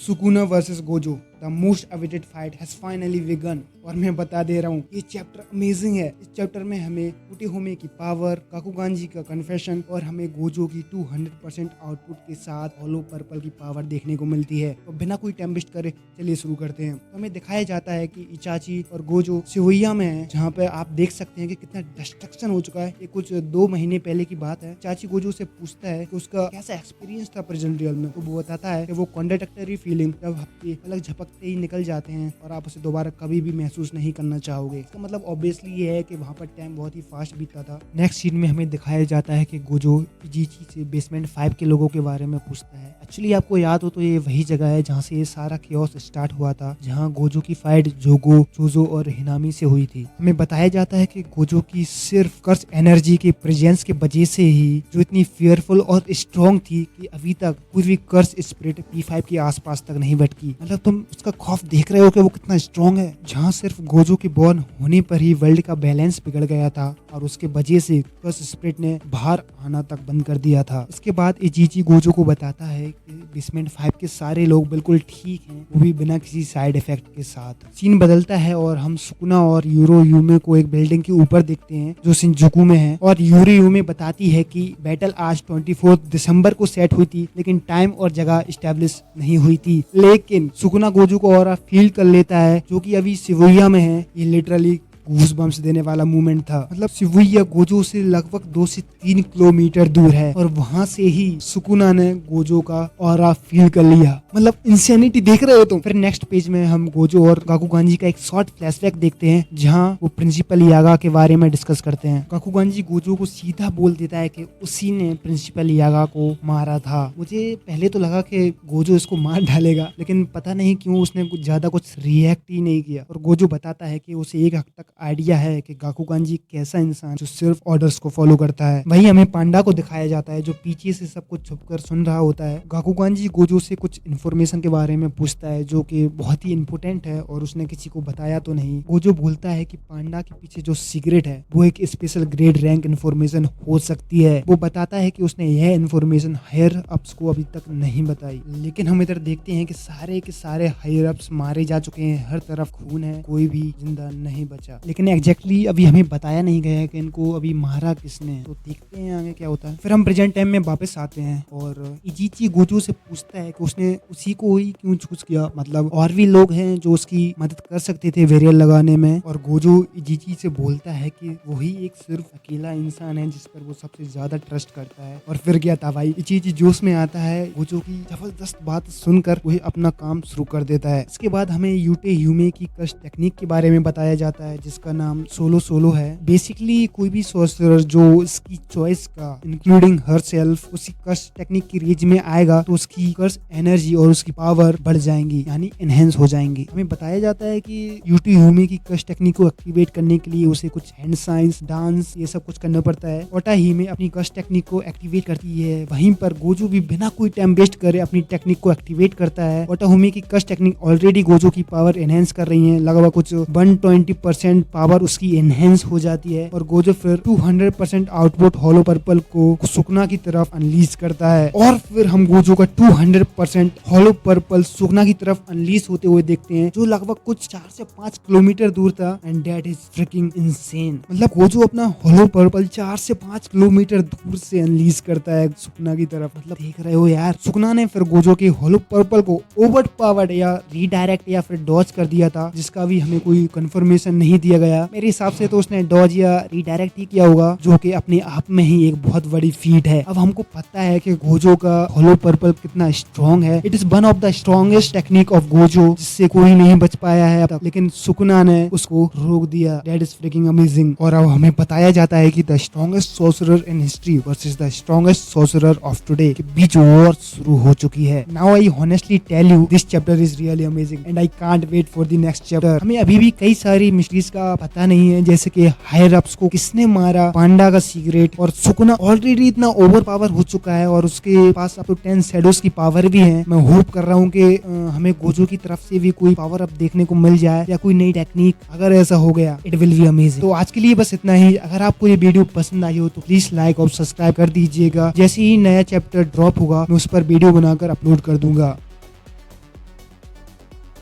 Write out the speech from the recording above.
Sukuna versus Gojo the most awaited fight has finally begun. और मैं बता दे रहा हूँ ये चैप्टर अमेजिंग है। इस चैप्टर में हमें उटेहोमे की पावर, काकुगांजी का कन्फेशन और हमें गोजो की 200% आउटपुट के साथ होलो पर्पल की पावर देखने को मिलती है। तो बिना कोई टाइम वेस्ट करे चलिए शुरू करते हैं। तो हमें दिखाया जाता है कि इचाची और गोजो शिवुया में है, जहाँ पे आप देख सकते हैं कि कितना डिस्ट्रक्शन हो चुका है। ये कुछ 2 महीने पहले की बात है। चाची गोजो से पूछता है कि उसका कैसा एक्सपीरियंस था प्रेजेंट रियल में, तो वो बताता है कि वो कॉन्ट्रैक्टरी फीलिंग जब आपकी पलक झपकते ही निकल जाते हैं और आप उसे दोबारा कभी भी महसूस नहीं करना चाहोगे। इसका मतलब ऑब्वियसली ये है कि वहाँ पर टाइम बहुत ही फास्ट बीतता था। नेक्स्ट सीन में हमें दिखाया जाता है कि गोजो इजीची से बेसमेंट 5 के लोगों के बारे में पूछता है। एक्चुअली आपको याद हो तो ये वही जगह है जहाँ से ये सारा केओस स्टार्ट हुआ था, जहाँ गोजो की फाइट जोगो, चोजो और हिनामी से हुई थी। हमें बताया जाता है कि गोजो की सिर्फ कर्स एनर्जी के प्रेजेंस के वजह से ही जो इतनी फियरफुल और स्ट्रॉन्ग थी कि अभी तक पूरी कर्स स्पिरिट P5 के आसपास तक नहीं भटकी। मतलब तुम उसका खौफ देख रहे हो कि वो कितना स्ट्रॉन्ग है। जहाँ सिर्फ गोजो के बॉर्न होने पर ही वर्ल्ड का बैलेंस बिगड़ गया था और उसके वजह से कर्स स्पिरिट ने बाहर आना तक बंद कर दिया था। इसके बाद इजीची गोजो को बताता है कि बेसमेंट 5 के सारे लोग बिल्कुल ठीक हैं, वो भी बिना किसी साइड इफेक्ट के साथ। सीन बदलता है और हम सुकुना और यूरो यूमे को एक बिल्डिंग के ऊपर देखते हैं जो शिनजुकू में है। और यूरो यूमे बताती है कि बैटल आज 24 दिसंबर को सेट हुई थी, लेकिन टाइम और जगह स्टैब्लिश नहीं हुई थी। लेकिन सुकुना गोजो को और फील कर लेता है जो कि अभी शिवुया में है। ये लिटरली गूज बम्स देने वाला मूवमेंट था। मतलब शिवुया गोजो से लगभग 2 से 3 किलोमीटर दूर है और वहां से ही सुकुना ने गोजो का ऑरा फील कर लिया। मतलब इंसेनिटी देख रहे हो तुम। फिर नेक्स्ट पेज में हम गोजो और काकुगांजी का एक शॉर्ट फ्लैशबैक देखते हैं, जहां वो प्रिंसिपल यागा के बारे में डिस्कस करते हैं। काकुगांजी गोजो को सीधा बोल देता है कि उसी ने प्रिंसिपल यागा को मारा था। मुझे पहले तो लगा कि गोजो इसको मार डालेगा, लेकिन पता नहीं क्यों उसने कुछ ज्यादा कुछ रिएक्ट ही नहीं किया। और गोजो बताता है कि उसे एक हद तक आइडिया है कि काकुगांजी कैसा इंसान जो सिर्फ ऑर्डर्स को फॉलो करता है। वहीं हमें पांडा को दिखाया जाता है जो पीछे से सब कुछ छुपकर सुन रहा होता है। काकुगांजी गोजो से कुछ इन्फॉर्मेशन के बारे में पूछता है जो कि बहुत ही इंपॉर्टेंट है और उसने किसी को बताया तो नहीं। गोजो बोलता है कि पांडा के पीछे जो सीक्रेट है वो एक स्पेशल ग्रेड रैंक इन्फॉर्मेशन हो सकती है। वो बताता है कि उसने यह इन्फॉर्मेशन हायर अप्स को अभी तक नहीं बताई। लेकिन हम इधर देखते हैं कि सारे के सारे हायर अप्स मारे जा चुके हैं, हर तरफ खून है, कोई भी जिंदा नहीं बचा। लेकिन एग्जैक्टली अभी हमें बताया नहीं गया है कि इनको अभी मारा किसने। तो देखते हैं आगे क्या होता है। फिर हम प्रेजेंट टाइम में वापस आते हैं और इजीची गोजो से पूछता है कि उसने उसी को ही क्यों चूज किया। मतलब और भी लोग हैं जो उसकी मदद कर सकते थे वेरियल लगाने में। और गोजो इजीची से बोलता है कि वही एक सिर्फ अकेला इंसान है जिस पर वो सबसे ज्यादा ट्रस्ट करता है। और फिर क्या था भाई, इजीची जोश में आता है। गोजो की जबरदस्त बात सुनकर वही अपना काम शुरू कर देता है। इसके बाद हमें यूटेहोमे की कश टेक्निक के बारे में बताया जाता है जिसका नाम सोलो है। बेसिकली कोई भी सोर्सरर जो इसकी चॉइस का इंक्लूडिंग हर सेल्फ उसी कर्स टेक्निक की रेंज में आएगा तो उसकी कर्स एनर्जी और उसकी पावर बढ़ जाएंगी, यानी एनहेंस हो जाएंगी। हमें बताया जाता है कि यूटेहोमे की कर्स टेक्निक को एक्टिवेट करने के लिए उसे कुछ हैंड साइंस, डांस, ये सब कुछ करना पड़ता है। ओटाहिमे अपनी कर्स टेक्निक को एक्टिवेट करती है, वहीं पर गोजो भी बिना कोई टाइम वेस्ट करे अपनी टेक्निक को एक्टिवेट करता है। ओटाहिमे की कर्स टेक्निक ऑलरेडी गोजो की पावर एनहेंस कर रही है, लगभग कुछ 120% पावर उसकी एनहेंस हो जाती है। और गोजो फिर 200% आउटपुट होलो पर्पल को सुकुना की तरफ अनलीज करता है। और फिर हम गोजो का 200% होलो पर्पल सुकुना की तरफ अनलीज होते हुए देखते हैं, जो लगभग कुछ 4 से 5 किलोमीटर दूर था। And that is fricking insane. मतलब गोजो अपना होलो पर्पल 4 से 5 किलोमीटर दूर से अनलीज करता है सुकुना की तरफ। मतलब देख रहे हो यार, सुकुना ने फिर गोजो के होलो पर्पल को ओवर पावर्ड या रीडायरेक्ट या फिर डॉज कर दिया था, जिसका भी हमें कोई कंफर्मेशन नहीं दिया गया। मेरे हिसाब से तो उसने डॉज या रीडायरेक्ट ही किया होगा, जो कि अपने आप में ही एक बहुत बड़ी फीट है। अब हमको पता है कि गोजो का होलो पर्पल कितना स्ट्रॉन्ग है। It is one of the strongest technique of Gojo, जिससे कोई नहीं बच पाया है अब तक। लेकिन सुकुना ने उसको रोक दिया। That is freaking amazing. और अब हमें बताया जाता है कि the strongest sorcerer in history versus the strongest sorcerer of today के बीच वॉर शुरू हो चुकी है। Now I honestly tell you this chapter is really amazing and I can't wait for the next chapter. हमें अभी भी कई सारी मिस्ट्रीज का पता नहीं है, जैसे कि हायर अप्स को किसने मारा, पांडा का सीक्रेट, और सुकुना ऑलरेडी इतना ओवर पावर हो चुका है और उसके पास अब तो 10 शैडोज की पावर भी है। मैं होप कर रहा हूँ कि हमें गोजो की तरफ से भी कोई पावर अप देखने को मिल जाए या कोई नई टेक्निक। अगर ऐसा हो गया इट विल बी अमेजिंग। तो आज के लिए बस इतना ही। अगर आपको ये वीडियो पसंद आई हो तो प्लीज लाइक और सब्सक्राइब कर दीजिएगा। जैसे ही नया चैप्टर ड्रॉप होगा मैं उस पर वीडियो बनाकर अपलोड कर दूंगा।